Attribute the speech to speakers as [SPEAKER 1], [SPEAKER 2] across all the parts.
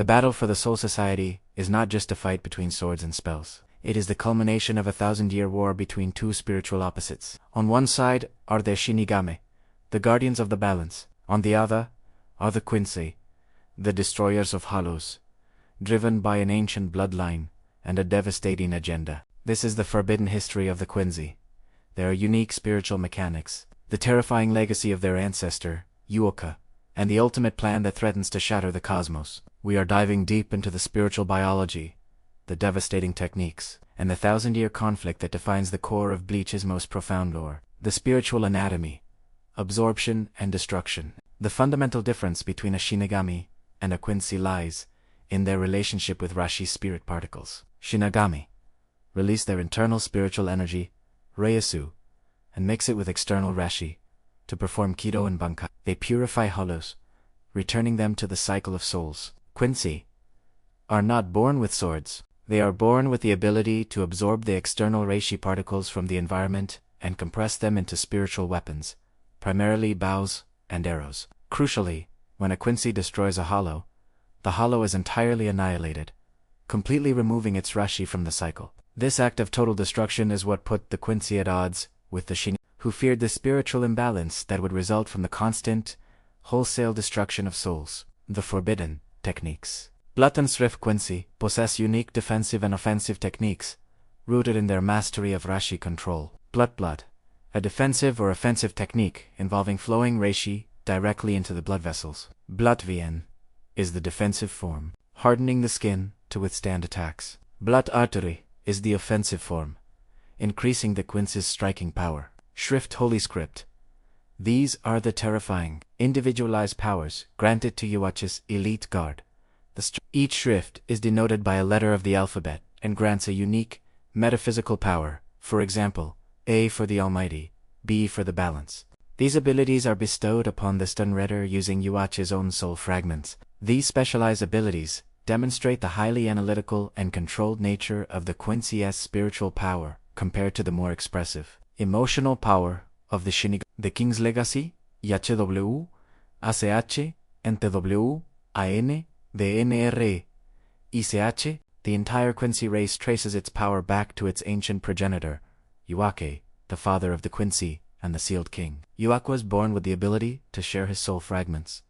[SPEAKER 1] The battle for the Soul Society is not just a fight between swords and spells. It is the culmination of a 1,000-year war between two spiritual opposites. On one side are the Shinigami, the guardians of the balance. On the other are the Quincy, the destroyers of hollows, driven by an ancient bloodline and a devastating agenda. This is the forbidden history of the Quincy, their unique spiritual mechanics, the terrifying legacy of their ancestor, Yhwach'S, and the ultimate plan that threatens to shatter the cosmos. We are diving deep into the spiritual biology, the devastating techniques, and the 1,000-year conflict that defines the core of Bleach'S most profound lore. The spiritual anatomy, absorption and destruction. The fundamental difference between a Shinigami and a Quincy lies in their relationship with Reishi's spirit particles. Shinigami release their internal spiritual energy, Reishi, and mix it with external Reishi to perform Kido and Bankai. They purify hollows, returning them to the cycle of souls. Quincy are not born with swords. They are born with the ability to absorb the external Reishi particles from the environment and compress them into spiritual weapons, primarily bows and arrows. Crucially, when a Quincy destroys a hollow, the hollow is entirely annihilated, completely removing its Reishi from the cycle. This act of total destruction is what put the Quincy at odds with the Shinigami, who feared the spiritual imbalance that would result from the constant, wholesale destruction of souls. The forbidden techniques. Blut and Schrift Quincy possess unique defensive and offensive techniques, rooted in their mastery of Reishi control. Blut, a defensive or offensive technique involving flowing Reishi directly into the blood vessels. Bloodline is the defensive form, hardening the skin to withstand attacks. Blut artery is the offensive form, increasing the Quincy's striking power. Schrift Holy Script. These are the terrifying, individualized powers granted to Yhwach'S elite guard. Each Schrift is denoted by a letter of the alphabet and grants a unique, metaphysical power, for example, A for the Almighty, B for the balance. These abilities are bestowed upon the Stunreader using Yhwach'S own soul fragments. These specialized abilities demonstrate the highly analytical and controlled nature of the Quincy's spiritual power compared to the more expressive, emotional power of the Shinigami. The King's Legacy, Yhwach'S, ACH, NTW, AN, DNR, ICH. The entire Quincy race traces its power back to its ancient progenitor, Yhwach'S, the father of the Quincy and the Sealed King. Yhwach was born with the ability to share his soul fragments,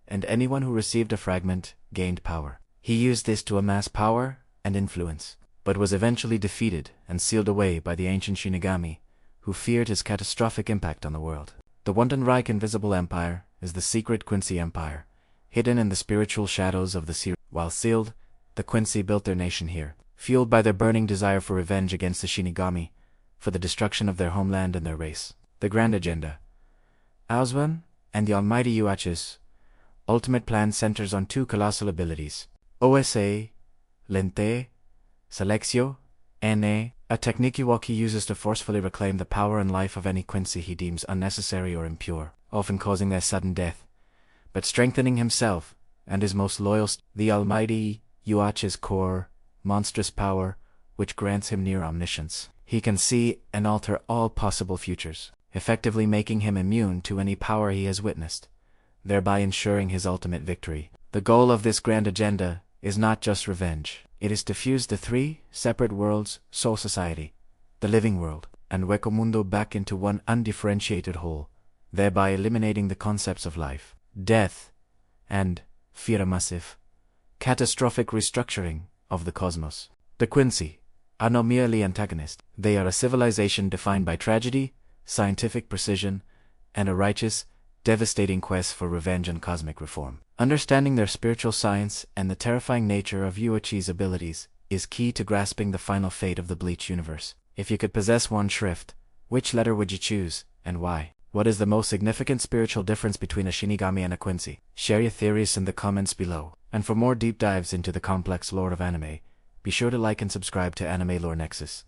[SPEAKER 1] and anyone who received a fragment gained power. He used this to amass power and influence, but was eventually defeated and sealed away by the ancient Shinigami, who feared his catastrophic impact on the world. The Wandenreich Invisible Empire is the secret Quincy Empire, hidden in the spiritual shadows of the sea. While sealed, the Quincy built their nation here, fueled by their burning desire for revenge against the Shinigami, for the destruction of their homeland and their race. The Grand Agenda. Auswählen and The Almighty Yhwach'S ultimate plan centers on two colossal abilities. OSA, Lente, Selectio, NA, a technique Yhwach uses to forcefully reclaim the power and life of any Quincy he deems unnecessary or impure, often causing their sudden death, but strengthening himself and his most loyal. The Almighty Yhwach'S core, monstrous power, which grants him near omniscience. He can see and alter all possible futures, effectively making him immune to any power he has witnessed, thereby ensuring his ultimate victory. The goal of this grand agenda is not just revenge. It is to fuse the three separate worlds, Soul Society, the living world, and Hueco Mundo back into one undifferentiated whole, thereby eliminating the concepts of life, death, and, fear massive, catastrophic restructuring of the cosmos. The Quincy are not merely antagonists. They are a civilization defined by tragedy, scientific precision, and a righteous, devastating quest for revenge and cosmic reform. Understanding their spiritual science and the terrifying nature of Yhwach'S abilities is key to grasping the final fate of the Bleach universe. If you could possess one Schrift, which letter would you choose, and why? What is the most significant spiritual difference between a Shinigami and a Quincy? Share your theories in the comments below. And for more deep dives into the complex lore of anime, be sure to like and subscribe to Anime Lore Nexus.